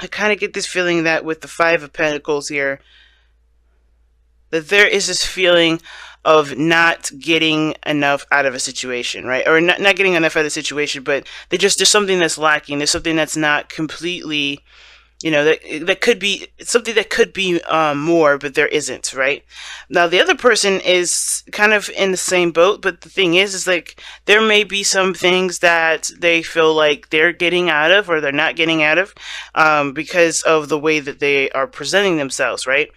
I kind of get this feeling that with the Five of Pentacles here, that there is this feeling of not getting enough out of a situation, right? Or not getting enough out of the situation, but there's something that's lacking. There's something that's not completely, that could be something that could be more, but there isn't, right? Now the other person is kind of in the same boat, but the thing is like there may be some things that they feel like they're getting out of or they're not getting out of, because of the way that they are presenting themselves, right?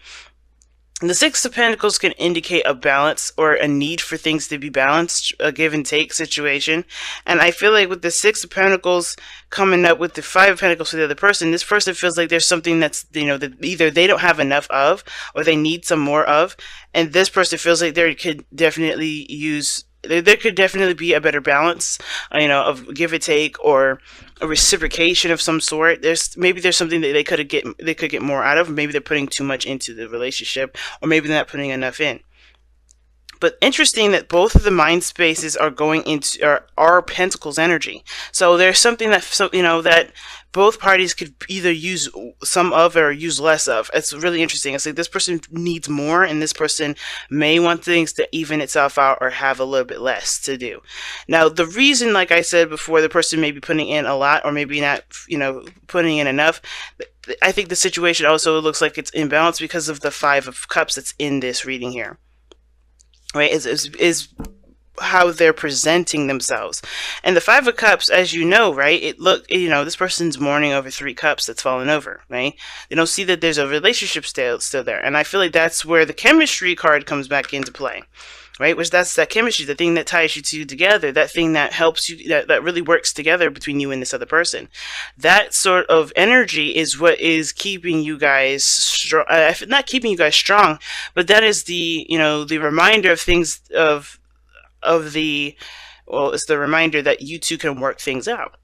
The Six of Pentacles can indicate a balance or a need for things to be balanced, a give and take situation. And I feel like with the Six of Pentacles coming up with the Five of Pentacles for the other person, this person feels like there's something that's, that either they don't have enough of or they need some more of. And this person feels like there could definitely be a better balance, of give and take or a reciprocation of some sort. There's something that they could get more out of. Maybe they're putting too much into the relationship, or maybe they're not putting enough in. But interesting that both of the mind spaces are going into are Pentacles energy. So there's something that both parties could either use some of or use less of. It's really interesting. It's like this person needs more, and this person may want things to even itself out or have a little bit less to do. Now, the reason, like I said before, the person may be putting in a lot or maybe not, putting in enough. I think the situation also looks like it's imbalanced because of the Five of Cups that's in this reading here. Right, is how they're presenting themselves. And the Five of Cups, as you know, right, this person's mourning over 3 cups that's fallen over, right? They don't see that there's a relationship still there. And I feel like that's where the chemistry card comes back into play, right? Which that's that chemistry, the thing that ties you two together, that thing that helps you, that really works together between you and this other person. That sort of energy is what is keeping you guys strong, not keeping you guys strong, but that is the, the reminder of things it's the reminder that you two can work things out.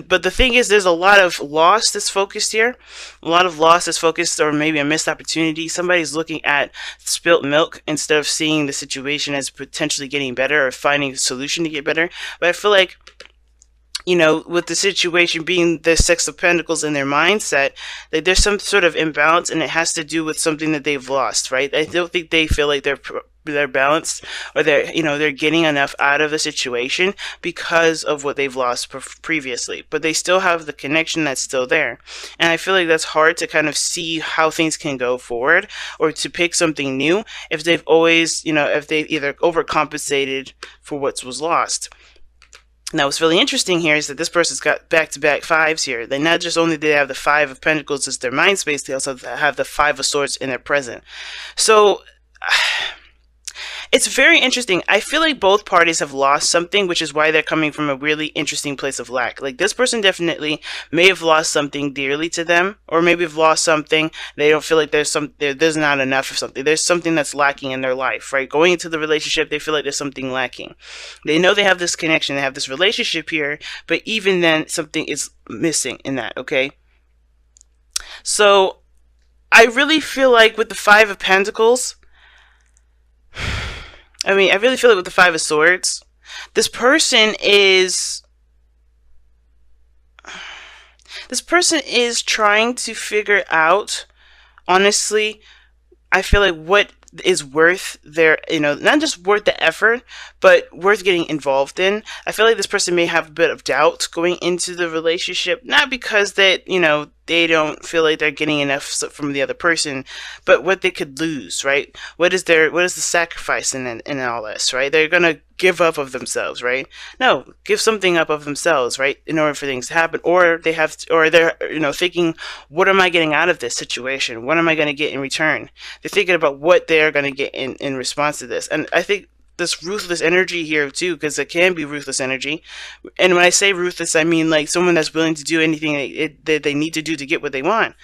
But the thing is, there's a lot of loss that's focused here. A lot of loss that's focused, or maybe a missed opportunity. Somebody's looking at spilt milk instead of seeing the situation as potentially getting better or finding a solution to get better. But I feel like, with the situation being the Six of Pentacles in their mindset, that there's some sort of imbalance, and it has to do with something that they've lost, right? I don't think they feel like they're balanced, or they're getting enough out of the situation because of what they've lost previously, but they still have the connection that's still there. And I feel like that's hard to kind of see how things can go forward, or to pick something new if they've always, if they've either overcompensated for what was lost. Now, what's really interesting here is that this person's got back-to-back fives here. They not just only do they have the Five of Pentacles as their mind space, they also have the Five of Swords in their present. So it's very interesting. I feel like both parties have lost something, which is why they're coming from a really interesting place of lack. Like, this person definitely may have lost something dearly to them, or maybe have lost something. They don't feel like there's not enough of something. There's something that's lacking in their life, right? Going into the relationship, they feel like there's something lacking. They know they have this connection, they have this relationship here, but even then, something is missing in that, okay? So, I really feel like with the Five of Pentacles, I really feel like with the Five of Swords, this person is trying to figure out, honestly, I feel like what is worth their, not just worth the effort, but worth getting involved in. I feel like this person may have a bit of doubt going into the relationship, not because that, they don't feel like they're getting enough from the other person, but what they could lose, right? What is the sacrifice in all this, right? They're gonna give up of themselves, right? No, give something up of themselves, right? In order for things to happen, or they're thinking, what am I getting out of this situation? What am I going to get in return? They're thinking about what they're going to get in response to this, and I think this ruthless energy here too, because it can be ruthless energy. And when I say ruthless, I mean like someone that's willing to do anything that they need to do to get what they want.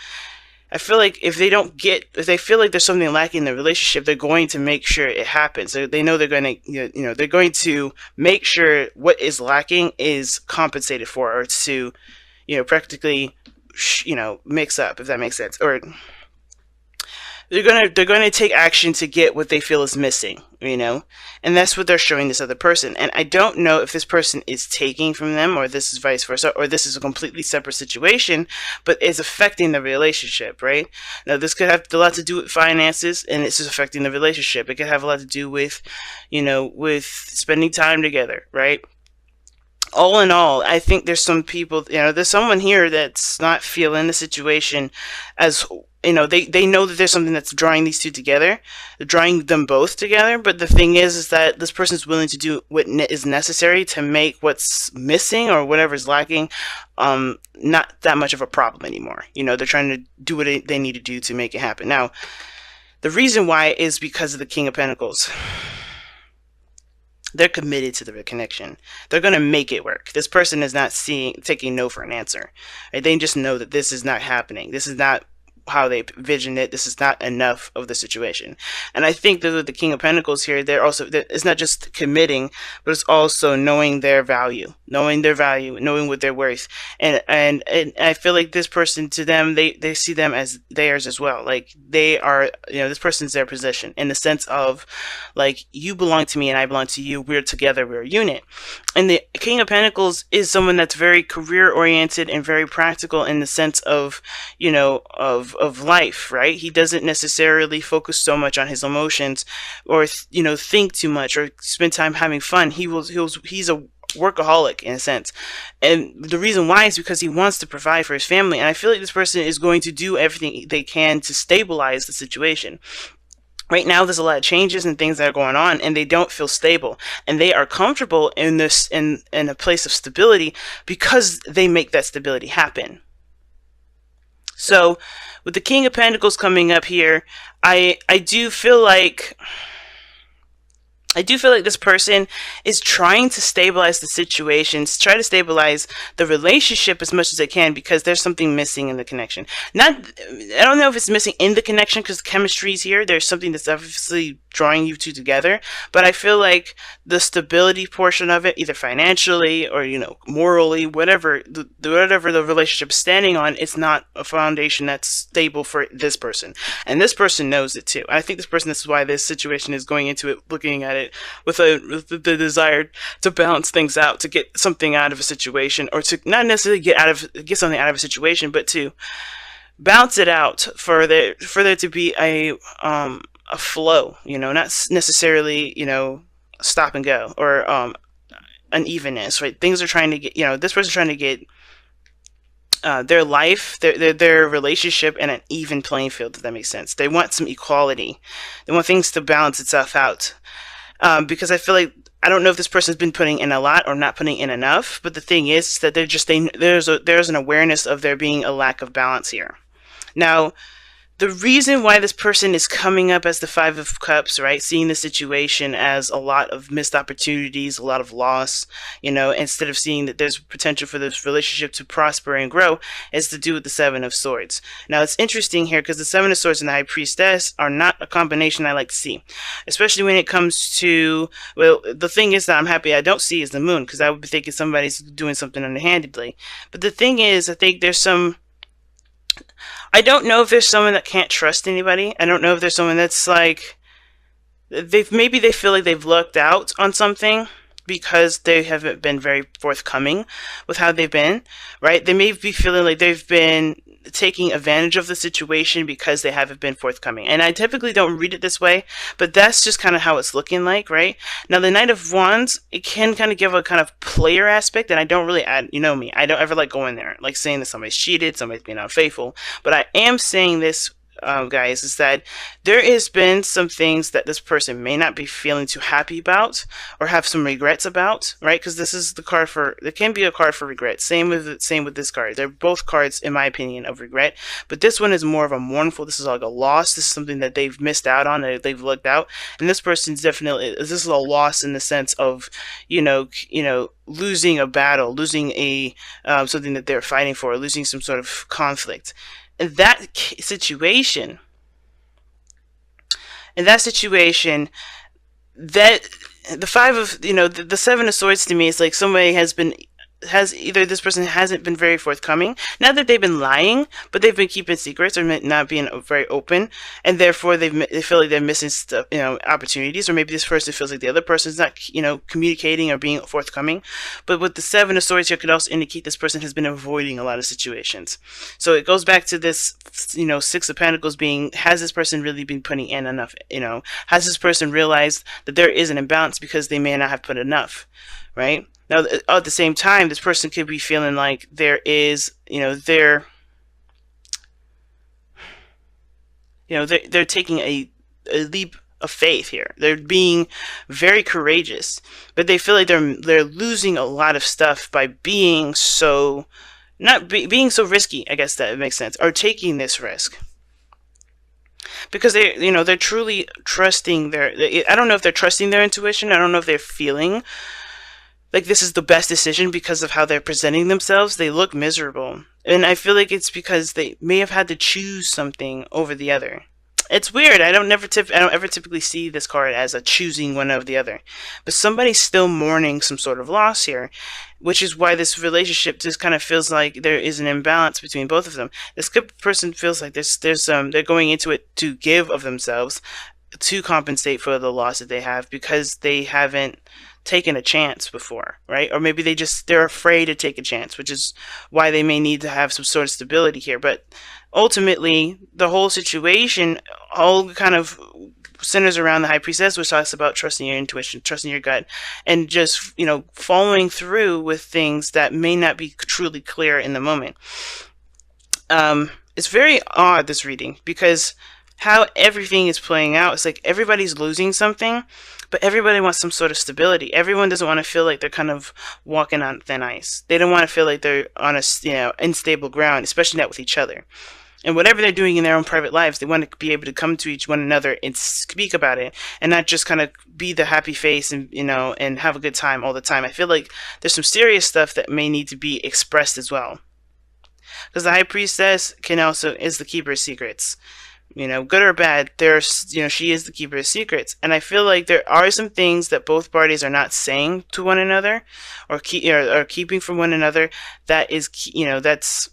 I feel like if they feel like there's something lacking in the relationship, they're going to make sure it happens. So they know they're going to, they're going to make sure what is lacking is compensated for, or to, practically, mix up, if that makes sense. Or they're gonna take action to get what they feel is missing, and that's what they're showing this other person. And I don't know if this person is taking from them, or this is vice versa, or this is a completely separate situation, but it's affecting the relationship, right? Now, this could have a lot to do with finances, and it's just affecting the relationship. It could have a lot to do with, with spending time together, right? All in all, I think there's some people, there's someone here that's not feeling the situation as, they know that there's something that's drawing these two together, drawing them both together. But the thing is that this person's willing to do what is necessary to make what's missing or whatever's lacking, not that much of a problem anymore. They're trying to do what they need to do to make it happen. Now, the reason why is because of the King of Pentacles. They're committed to the connection. They're going to make it work. This person is not taking no for an answer. Right? They just know that this is not happening. This is not how they envision it. This is not enough of the situation. And I think that with the King of Pentacles here, it's not just committing, but it's also knowing their value, knowing what they're worth. And I feel like this person, to them, they see them as theirs as well. Like, they are, this person's their possession, in the sense of, like, you belong to me and I belong to you. We're together. We're a unit. And the King of Pentacles is someone that's very career oriented and very practical, in the sense of, of life, right? He doesn't necessarily focus so much on his emotions, or think too much, or spend time having fun. He's a workaholic, in a sense, and the reason why is because he wants to provide for his family. And I feel like this person is going to do everything they can to stabilize the situation. Right now, there's a lot of changes and things that are going on, and they don't feel stable, and they are comfortable in a place of stability because they make that stability happen. So, with the King of Pentacles coming up here, I do feel like this person is trying to stabilize the situations, try to stabilize the relationship as much as they can, because there's something missing in the connection. I don't know if it's missing in the connection because chemistry is here. There's something that's obviously drawing you two together, but I feel like the stability portion of it, either financially or morally, whatever the relationship is standing on, it's not a foundation that's stable for this person, and this person knows it too. I think this is why this situation is going into it, looking at it with the desire to balance things out, to get something out of a situation, or to not necessarily get something out of a situation, but to balance it out for there to be a flow, not necessarily, stop and go, or unevenness, right? Things are trying to get, this person's trying to get their life, their relationship in an even playing field, if that makes sense. They want some equality. They want things to balance itself out. Because I feel like, I don't know if this person's been putting in a lot or not putting in enough, but the thing is that there's an awareness of there being a lack of balance here. Now, the reason why this person is coming up as the Five of Cups, right, seeing the situation as a lot of missed opportunities, a lot of loss, instead of seeing that there's potential for this relationship to prosper and grow, is to do with the Seven of Swords. Now, it's interesting here because the Seven of Swords and the High Priestess are not a combination I like to see, especially when it comes to, well, the thing is that I'm happy I don't see is the Moon, because I would be thinking somebody's doing something underhandedly. But the thing is, I think I don't know if there's someone that can't trust anybody. I don't know if there's someone that's like, maybe they feel like they've lucked out on something because they haven't been very forthcoming with how they've been, right? They may be feeling like they've been taking advantage of the situation because they haven't been forthcoming. And I typically don't read it this way, but that's just kind of how it's looking like, right? Now, the Knight of Wands, it can kind of give a kind of player aspect, and I don't really add, me, I don't ever like going there, like saying that somebody's cheated, somebody's being unfaithful, but I am saying this, guys, is that there has been some things that this person may not be feeling too happy about or have some regrets about, right? Because this is the card for, it can be a card for regret. Same with this card. They're both cards, in my opinion, of regret, but this one is more of a mournful. This is like a loss. This is something that they've missed out on, that they've looked out, and this person's definitely, this is a loss in the sense of, losing a battle, losing a something that they're fighting for, losing some sort of conflict. In that situation, that the Seven of Swords to me is like somebody has been has either this person hasn't been very forthcoming. Not that they've been lying, but they've been keeping secrets or not being very open, and therefore they feel like they're missing stuff, opportunities. Or maybe this person feels like the other person's not, communicating or being forthcoming. But with the Seven of Swords here, could also indicate this person has been avoiding a lot of situations. So it goes back to this, Six of Pentacles being: has this person really been putting in enough? Has this person realized that there is an imbalance because they may not have put enough, right? Now, at the same time, this person could be feeling like there is, they're taking a leap of faith here. They're being very courageous, but they feel like they're losing a lot of stuff by being so being so risky. I guess that makes sense, or taking this risk. Because they're truly trusting I don't know if they're trusting their intuition. I don't know if they're feeling like this is the best decision because of how they're presenting themselves. They look miserable. And I feel like it's because they may have had to choose something over the other. It's weird. I don't ever typically see this card as a choosing one over the other. But somebody's still mourning some sort of loss here, which is why this relationship just kind of feels like there is an imbalance between both of them. This good person feels like they're going into it to give of themselves to compensate for the loss that they have because they haven't taken a chance before, right? Or maybe they're afraid to take a chance, which is why they may need to have some sort of stability here. But ultimately, the whole situation all kind of centers around the High Priestess, which talks about trusting your intuition, trusting your gut, and just, following through with things that may not be truly clear in the moment. It's very odd, this reading, because how everything is playing out, it's like everybody's losing something, but everybody wants some sort of stability. Everyone doesn't want to feel like they're kind of walking on thin ice. They don't want to feel like they're on a unstable ground, especially not with each other. And whatever they're doing in their own private lives, they want to be able to come to one another and speak about it, and not just kind of be the happy face and and have a good time all the time. I feel like there's some serious stuff that may need to be expressed as well, because the High Priestess is the keeper of secrets. Good or bad, she is the keeper of secrets. And I feel like there are some things that both parties are not saying to one another or keeping from one another that is, that's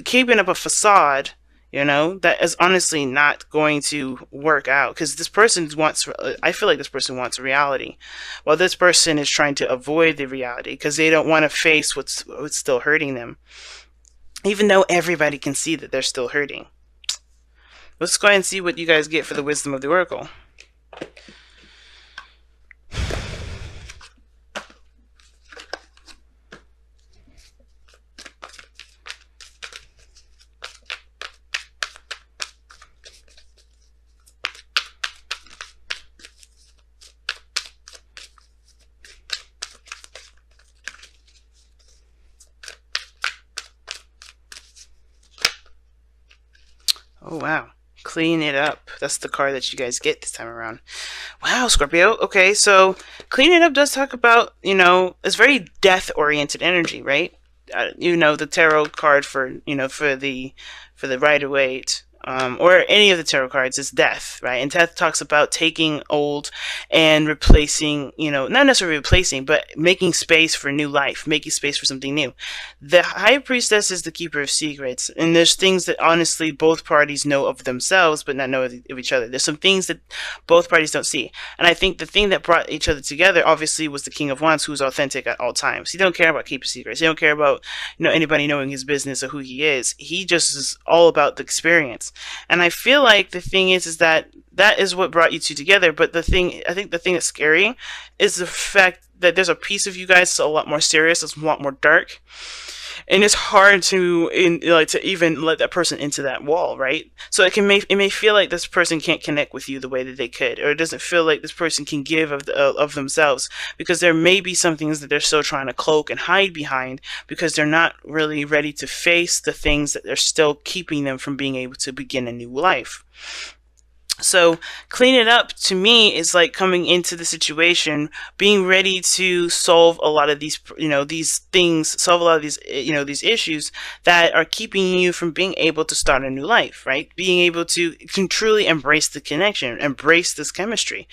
keeping up a facade, that is honestly not going to work out. Because I feel like this person wants reality, while this person is trying to avoid the reality because they don't want to face what's still hurting them, even though everybody can see that they're still hurting. Let's go ahead and see what you guys get for the wisdom of the Oracle. Oh, wow. Clean it up. That's the card that you guys get this time around. Wow, Scorpio. Okay, so clean it up does talk about, it's very death-oriented energy, right? The tarot card for the Rider-Waite, or any of the tarot cards is death, right? And death talks about taking old and replacing, not necessarily replacing, but making space for new life, making space for something new. The High Priestess is the keeper of secrets, and there's things that honestly both parties know of themselves, but not know of each other. There's some things that both parties don't see. And I think the thing that brought each other together, obviously, was the King of Wands, who's authentic at all times. He don't care about keeping secrets. He don't care about, anybody knowing his business or who he is. He just is all about the experience. And I feel like the thing is that is what brought you two together. But I think the thing that's scary is the fact that there's a piece of you guys that's a lot more serious, it's a lot more dark. And it's hard to even let that person into that wall, right? So it may feel like this person can't connect with you the way that they could, or it doesn't feel like this person can give of themselves, because there may be some things that they're still trying to cloak and hide behind, because they're not really ready to face the things that they're still keeping them from being able to begin a new life. So clean it up to me is like coming into the situation, being ready to solve a lot of these, these things, solve a lot of these, these issues that are keeping you from being able to start a new life, right? Being able to can truly embrace the connection, embrace this chemistry.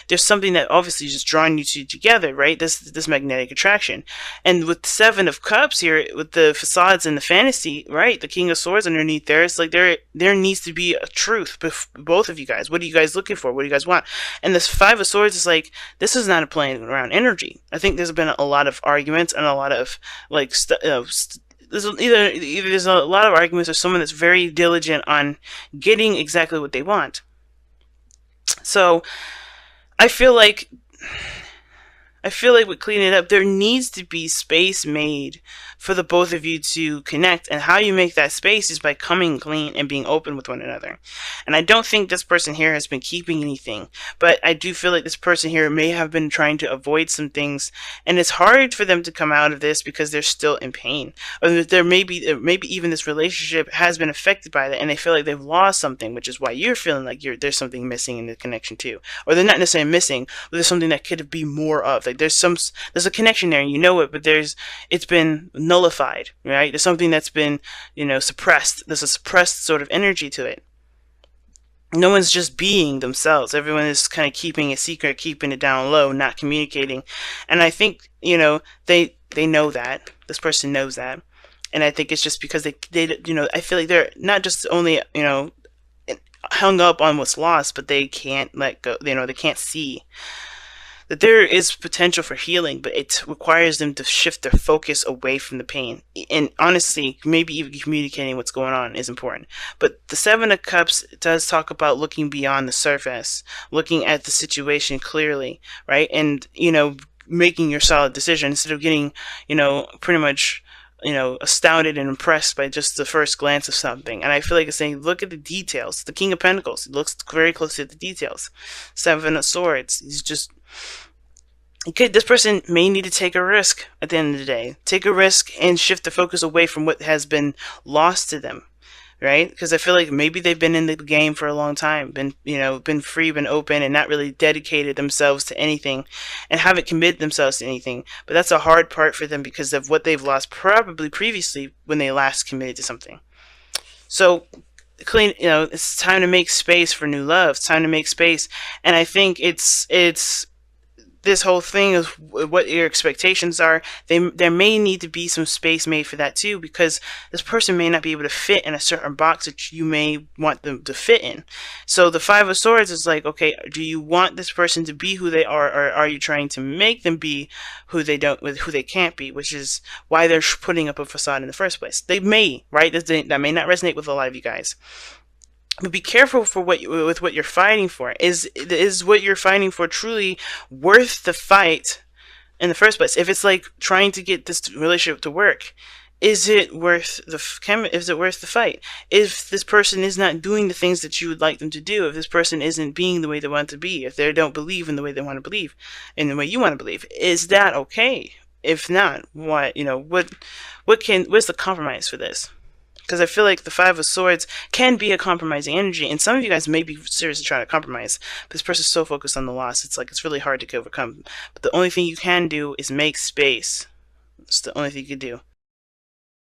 There's something that obviously is just drawing you two together, right? This magnetic attraction. And with the Seven of Cups here, with the facades and the fantasy, right? The King of Swords underneath there, it's like there needs to be a truth, both of you guys. What are you guys looking for? What do you guys want? And this Five of Swords is like, this is not a playing around energy. I think there's been a lot of arguments and a lot of like there's either there's a lot of arguments or someone that's very diligent on getting exactly what they want. So I feel like with cleaning it up, there needs to be space made for the both of you to connect. And how you make that space is by coming clean and being open with one another. And I don't think this person here has been keeping anything, but I do feel like this person here may have been trying to avoid some things. And it's hard for them to come out of this because they're still in pain. Or there maybe even this relationship has been affected by that and they feel like they've lost something, which is why you're feeling like there's something missing in the connection too. Or they're not necessarily missing, but there's something that could be more of. Like there's a connection there and you know it, but it's been nullified, right? There's something that's been, suppressed. There's a suppressed sort of energy to it. No one's just being themselves. Everyone is kind of keeping it secret, keeping it down low, not communicating. And I think, they know that. This person knows that. And I think it's just because they I feel like they're not just only, hung up on what's lost, but they can't let go, they can't see that there is potential for healing, but it requires them to shift their focus away from the pain. And honestly, maybe even communicating what's going on is important. But the Seven of Cups does talk about looking beyond the surface, looking at the situation clearly, right? And, making your solid decision instead of getting, pretty much, astounded and impressed by just the first glance of something. And I feel like it's saying, look at the details. The King of Pentacles, he looks very closely at the details. Seven of Swords, he's just, okay, this person may need to take a risk at the end of the day. Take a risk and shift the focus away from what has been lost to them, right? Because I feel like maybe they've been in the game for a long time, been free, been open, and not really dedicated themselves to anything, and haven't committed themselves to anything. But that's a hard part for them because of what they've lost probably previously when they last committed to something. So clean, it's time to make space for new love. It's time to make space, and I think it's this whole thing of what your expectations are. There may need to be some space made for that too, because this person may not be able to fit in a certain box that you may want them to fit in. So the Five of Swords is like, okay, do you want this person to be who they are, or are you trying to make them be who they can't be, which is why they're putting up a facade in the first place. They may, right? That may not resonate with a lot of you guys. But be careful with what you're fighting for. Is what you're fighting for truly worth the fight in the first place? If it's like trying to get this relationship to work, is it worth the fight? If this person is not doing the things that you would like them to do, if this person isn't being the way they want to be, if they don't believe in the way they want to believe, in the way you want to believe, is that okay? If not, what's the compromise for this? Because I feel like the Five of Swords can be a compromising energy, and some of you guys may be seriously trying to compromise. But this person's so focused on the loss, it's really hard to overcome. But the only thing you can do is make space. It's the only thing you can do.